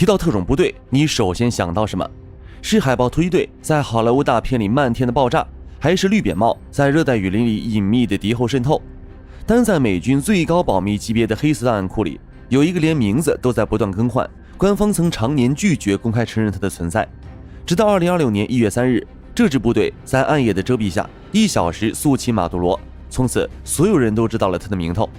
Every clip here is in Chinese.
提到特種部隊，你首先想到什麼？是海豹突擊隊在好萊塢大片裡漫天的爆炸，還是綠扁帽在熱帶雨林裡隱秘的敵後滲透？但在美軍最高保密級別的黑色檔案庫裡，有一個連名字都在不斷更換，官方曾常年拒絕公開承認它的存在。直到2026年1月3日，這支部隊在暗夜的遮蔽下1小時肅清馬杜羅，從此所有人都知道了他的名頭。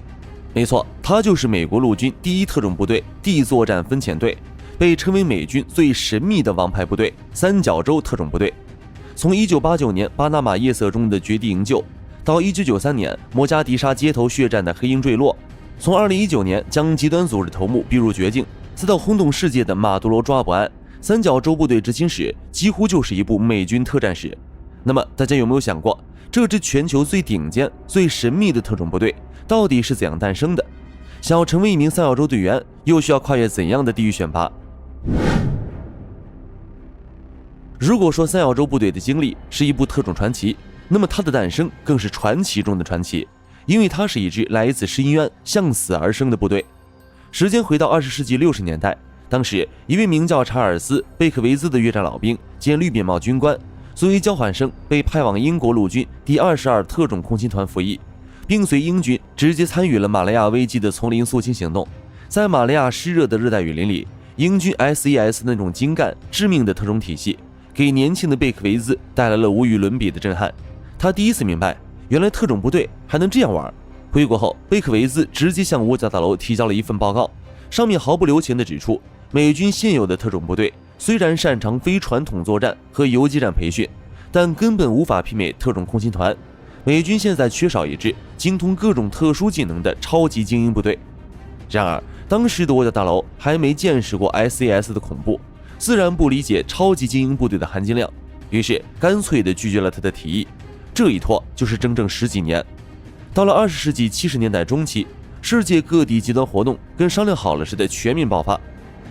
沒錯，他就是美國陸軍第一特種部隊地作戰分遣隊，被稱為美軍最神秘的王牌部隊——三角洲特種部隊。從1989年巴拿馬夜色中的絕地營救，到1993年摩加迪沙街頭血戰的黑鷹墜落，從2019年將極端組織頭目逼入絕境，再到轟動世界的馬杜羅抓捕案，三角洲部隊執勤史幾乎就是一部美軍特戰史。那麼大家有沒有想過，這支全球最頂尖、最神秘的特種部队到底是怎樣誕生的？想要成為一名三角洲隊員，又需要跨越怎樣的地獄選拔？如果說三角洲部队的經歷是一部特種傳奇，那麼它的誕生更是傳奇中的傳奇，因為它是一支來自深淵向死而生的部队。時間回到20世紀60年代，当時一位名叫查尔斯·貝克維茲的越戰老兵兼綠扁帽軍官，作為交换生被派往英國陸軍第22特種空勤团服役，並隨英軍直接參與了馬來亞危機的叢林肅清行動。在馬來亞濕熱的熱帶雨林裡，英軍 SAS 那種精幹致命的特種體系給年輕的貝克維茲帶來了無與倫比的震撼。他第一次明白，原來特種部隊還能这樣玩。回國後，貝克維茲直接向五角大樓提交了一份報告，上面毫不留情地指出，美軍现有的特種部队雖然擅長非傳統作戰和游擊戰培訓，但根本無法媲美特種空勤團。美軍現在缺少一支精通各種特殊技能的超級精英部隊。然而，當時的五角大樓還沒見識過 SAS 的恐怖，自然不理解超級精英部隊的含金量，於是乾脆地拒絕了他的提議。這一拖就是整整10幾年。到了20世紀70年代中期，世界各地極端活動跟商量好了似的全面爆發。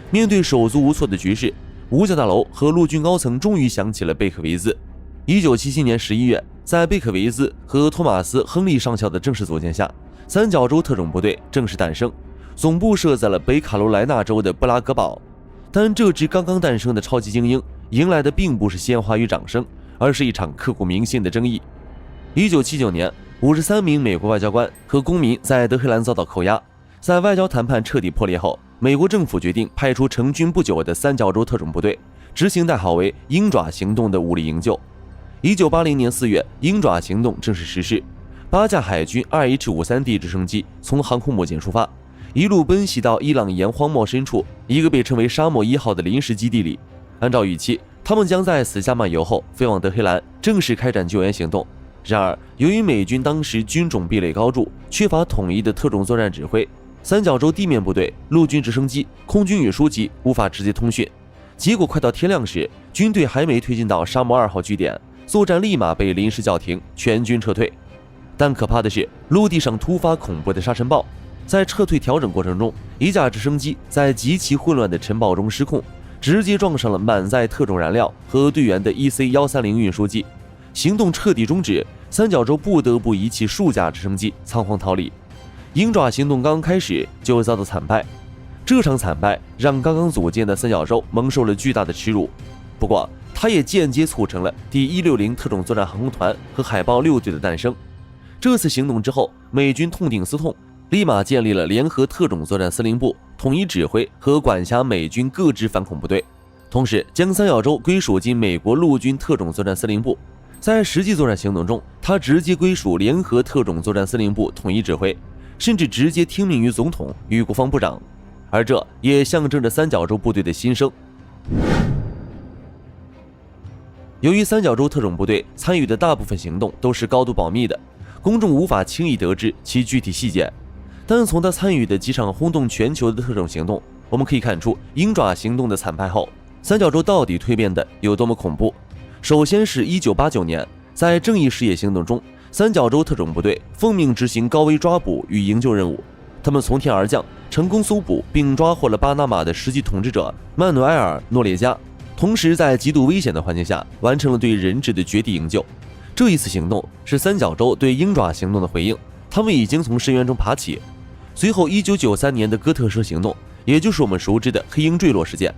面對手足無措的局勢，五角大楼和陆軍高層終於想起了貝克維茲。1977年11月，在貝克維茲和托馬斯·亨利上校的正式組建下，三角洲特種部隊正式誕生，總部設在了北卡羅來納州的布拉格堡。但這支剛剛誕生的超級精英迎來的並不是鮮花與掌聲，而是一場刻骨銘心的爭議。1979年，53名美國外交官和公民在德黑蘭遭到扣押。在外交談判徹底破裂後，美國政府決定派出成軍不久的三角洲特種部隊，執行代號為“鷹爪行動”的武力營救。1980年4月，鷹爪行動正式實施，8架海軍 2H-53D 直升機從航空母艦出發，一路奔襲到伊朗沿荒漠深處一個被稱為沙漠1號的臨時基地裡。按照預期，他們將在此加漫遊後飛往德黑蘭，正式開展救援行動。然而，由於美軍當時軍種壁壘高築，缺乏統一的特種作戰指揮，三角洲地面部隊、陸軍直升機、空軍運輸機無法直接通訊。結果快到天亮時，軍隊還沒推進到沙漠2號據點，作戰立馬被臨時叫停，全軍撤退。但可怕的是，陸地上突發恐怖的沙尘暴。在撤退調整過程中，一架直升機在極其混亂的尘暴中失控，直接撞上了滿載特種燃料和隊員的 EC-130運輸機。行動徹底終止，三角洲不得不遺棄數架直升機，倉皇逃離。鷹爪行動剛開始就遭到慘敗，這場慘敗讓剛剛組建的三角洲蒙受了巨大的恥辱。不過，它也間接促成了第160特種作戰航空團和海豹6隊的誕生。這次行動之後，美軍痛定思痛，立馬建立了聯合特種作戰司令部，統一指揮和管轄美軍各支反恐部隊，同時將三角洲歸屬進美國陸軍特種作戰司令部。在實際作戰行動中，它直接歸屬聯合特種作戰司令部統一指揮，甚至直接聽命於總統與國防部長，而這也象徵着三角洲部隊的新生。由於三角洲特種部队參與的大部分行動都是高度保密的，公眾無法輕易得知其具體細節，但從他參與的幾場轟動全球的特種行動，我們可以看出鷹爪行動的慘敗後，三角洲到底蛻變的有多麼恐怖。首先是1989年，在正義事業行動中，三角洲特種部隊奉命執行高危抓捕與營救任務。他們從天而降，成功搜捕並抓獲了巴拿馬的實際統治者曼努埃爾·諾列加，同時在極度危險的環境下完成了對人質的絕地營救。這一次行動是三角洲對鷹爪行動的回應，他們已經從深淵中爬起。隨後1993年的哥特社行動也就是我們熟知的黑鷹墜落事件。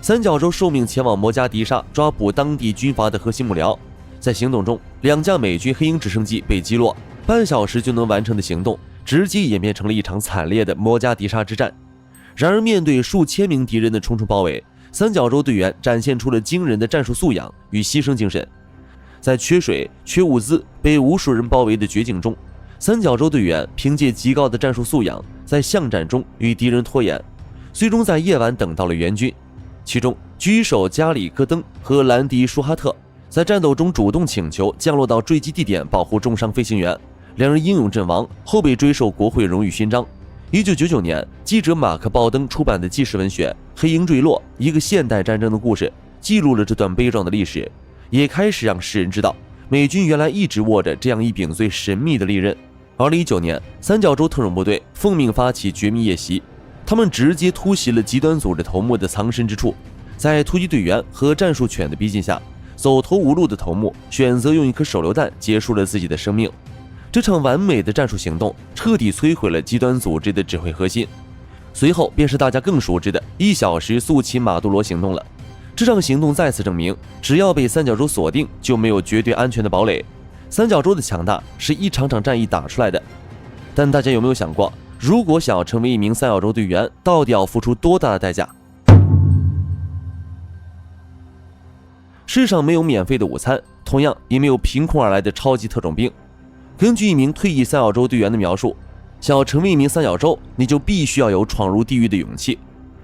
三角洲受命前往摩加迪沙抓捕當地軍阀的核心幕僚。在行動中，2架美軍黑鷹直升機被擊落，半小時就能完成的行動，直接演变成了一场慘烈的摩加迪沙之戰。然而，面对数千名敌人的重重包圍，三角洲队员展現出了驚人的戰術素養與犧牲精神。在缺水、缺物資、被無數人包圍的絕境中，三角洲隊員憑借極高的戰術素養，在巷戰中與敵人拖延，最終在夜晚等到了援軍。其中，狙擊手加里·戈登和蘭迪·舒哈特在戰鬥中主動請求降落到墜機地點保護重傷飛行員，兩人英勇陣亡，後被追授國會榮譽勳章。1999年，記者馬克·鲍登出版的紀實文學《黑鷹墜落：一個現代戰爭的故事》記錄了這段悲壯的歷史，也開始讓世人知道，美軍原來一直握着這樣一柄最神秘的利刃。2019年，三角洲特種部隊奉命發起絕密夜襲，他們直接突襲了極端組織頭目的藏身之處，在突擊隊員和戰術犬的逼近下，走投無路的頭目選擇用一顆手榴彈結束了自己的生命。這場完美的戰術行動徹底摧毀了極端組織的指揮核心。隨後便是大家更熟知的1小時肅清馬杜羅行動了。這場行動再次證明，只要被三角洲鎖定，就沒有絕對安全的堡壘。三角洲的強大是一场場戰役打出來的。但大家有沒有想過，如果想要成為一名三角洲队員，到底要付出多大的代價？世上沒有免費的午餐，同樣也沒有憑空而來的超級特種兵。根據一名退役三角洲队员的描述，想要成為一名三角洲，你就必須要有闖入地獄的勇氣。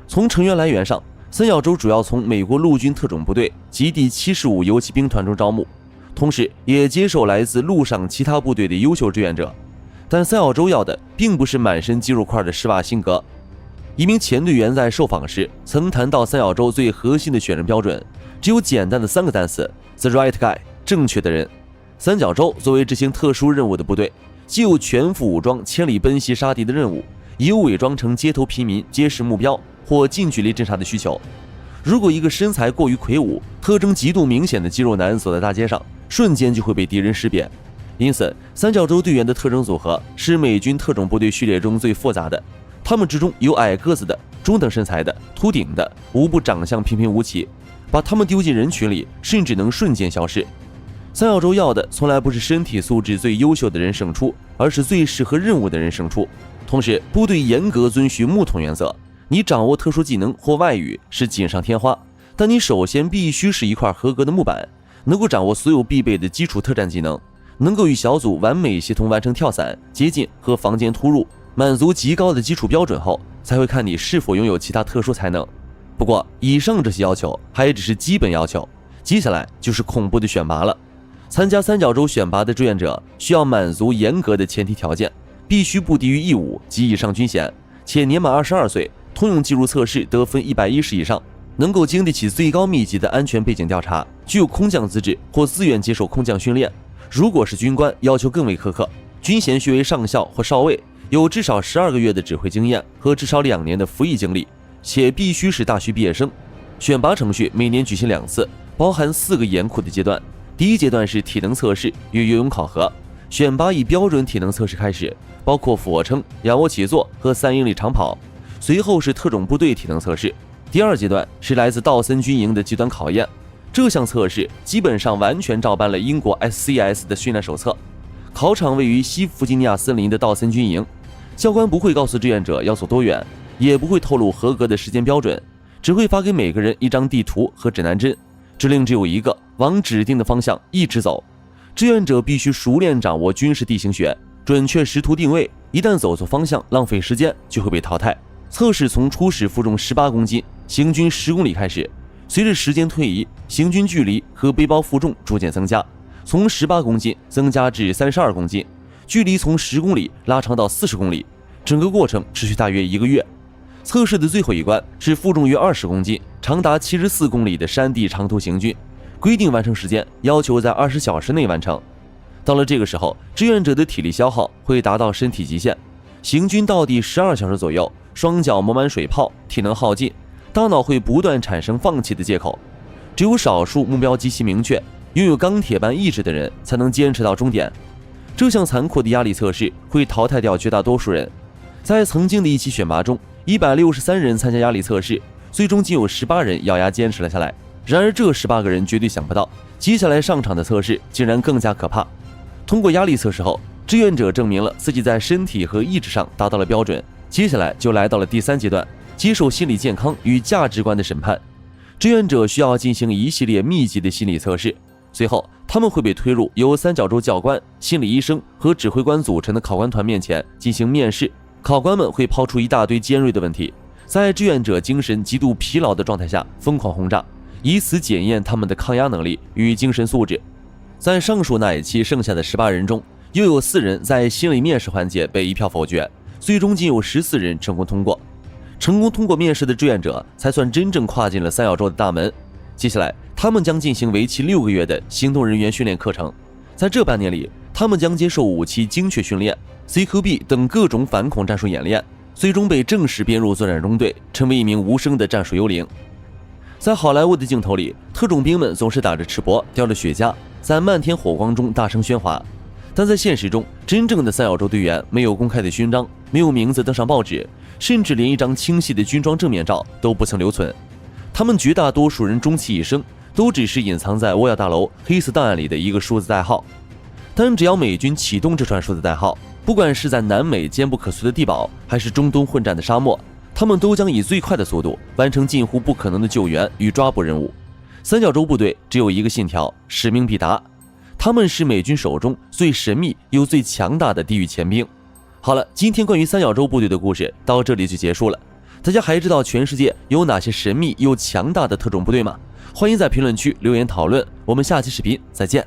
從成員來源上，三角洲主要從美國陸軍特種部隊及第75游骑兵团中招募，同時也接受来自陆上其他部队的優秀志願者。但三角洲要的並不是滿身肌肉塊的施瓦辛格。一名前隊員在受訪時曾談到三角洲最核心的选人標準，只有簡单的3個單詞 ：the right guy， 正確的人。三角洲作為執行特殊任務的部隊，既有全副武裝千里奔襲殺敵的任務，也有偽裝成街頭平民揭示目標或近距離偵察的需求。如果一個身材過於魁梧、特徵極度明顯的肌肉男走在大街上，瞬間就會被敵人識別。因此，三角洲队員的特徵組合是美軍特種部隊序列中最複雜的。他們之中有矮個子的、中等身材的、秃頂的，无不長相平平无奇。把他们丟進人群裡，甚至能瞬間消失。三角洲要的從來不是身體素質最優秀的人勝出，而是最適合任務的人勝出。同時，部隊嚴格遵循木桶原則，你掌握特殊技能或外語是錦上添花，但你首先必須是一塊合格的木板，能夠掌握所有必備的基礎特戰技能，能夠與小組完美協同完成跳傘、接近和房間突入，滿足極高的基礎標準後，才會看你是否擁有其他特殊才能。不過，以上這些要求還只是基本要求，接下來就是恐怖的選拔了。參加三角洲選拔的志願者需要滿足嚴格的前提條件，必須不低於義務及以上軍銜，且年滿22歲，通用技術測試得分110以上，能夠經得起最高密集的安全背景調查，具有空降資質或自願接受空降訓練。如果是軍官，要求更為苛刻，軍銜須為上校或少尉，有至少12個月的指揮經驗和至少2年的服役經歷，且必須是大學畢業生。選拔程序每年舉行2次，包含4個嚴酷的階段。第一階段是體能測試與游泳考核，選拔以標準體能測試開始，包括俯臥撐、仰臥起坐和3英里長跑。隨後是特種部隊體能測試。第二階段是來自道森軍營的極端考驗，這項測試基本上完全照搬了英國 SCS 的訓練手冊。考場位於西弗吉尼亞森林的道森軍營，教官不會告訴志願者要走多遠，也不會透露合格的時間標準，只會發給每個人一張地圖和指南針，指令只有一個，往指定的方向一直走。志願者必須熟練掌握軍事地形學，準確識途定位，一旦走錯方向浪費時間就會被淘汰。測試從初始負重18公斤，行軍10公里開始，隨着時間推移，行軍距離和背包負重逐漸增加，從18公斤增加至32公斤，距離從10公里拉長到40公里，整個過程持續大約1個月。測試的最後一關是負重約20公斤，長達74公里的山地長途行軍，規定完成時間要求在20小時內完成。到了這個時候，志願者的體力消耗會達到身體極限，行軍到第12小時左右，雙腳磨滿水泡，體能耗盡，大腦會不斷產生放棄的借口。只有少數目標極其明確、擁有鋼鐵般意志的人才能堅持到終點。這項殘酷的壓力測試會淘汰掉絕大多數人。在曾經的一期選拔中， 163人參加壓力測試，最終僅有18人咬牙堅持了下來。然而這18個人絕對想不到，接下來上場的測試竟然更加可怕。通過壓力測試後，志願者證明了自己在身體和意志上達到了標準，接下来就來到了第3階段，接受心理健康與價值觀的審判。志願者需要進行一系列密集的心理測試，隨後他們會被推入由三角洲教官、心理醫生和指揮官組成的考官团面前進行面試。考官們會拋出一大堆尖銳的問題，在志願者精神極度疲勞的狀態下瘋狂轟炸，以此檢驗他們的抗壓能力與精神素質。在上述那一期剩下的18人中，又有4人在心理面試環節被一票否決，最終僅有14人成功通過。成功通過面試的志願者才算真正跨进了三角洲的大門。接下来他們将進行为期6個月的行动人員訓練課程，在這半年裡，他們將接受武器精確訓練、CQB 等各種反恐戰術演練，最終被正式編入作戰中隊，成為一名無聲的戰術幽靈。在好萊塢的鏡頭裡，特種兵們總是打着赤膊，叼着雪茄，在漫天火光中大聲喧嘩。但在現實中，真正的三角洲隊員沒有公開的勳章，沒有名字登上報紙，甚至連一張清晰的軍裝正面照都不曾留存。他們絕大多數人終其一生都只是隱藏在沃亞大樓黑色檔案裡的一個數字代號。但只要美軍啟動這串數字代號，不管是在南美堅不可摧的地堡，還是中東混戰的沙漠，他們都將以最快的速度完成近乎不可能的救援與抓捕任務。三角洲部隊只有一個信條：使命必達。他們是美軍手中最神秘又最強大的地獄前兵。好了，今天關於三角洲部隊的故事到這裡就結束了。大家還知道全世界有哪些神秘又強大的特種部隊嗎？歡迎在評論區留言討論。我們下期視頻再見。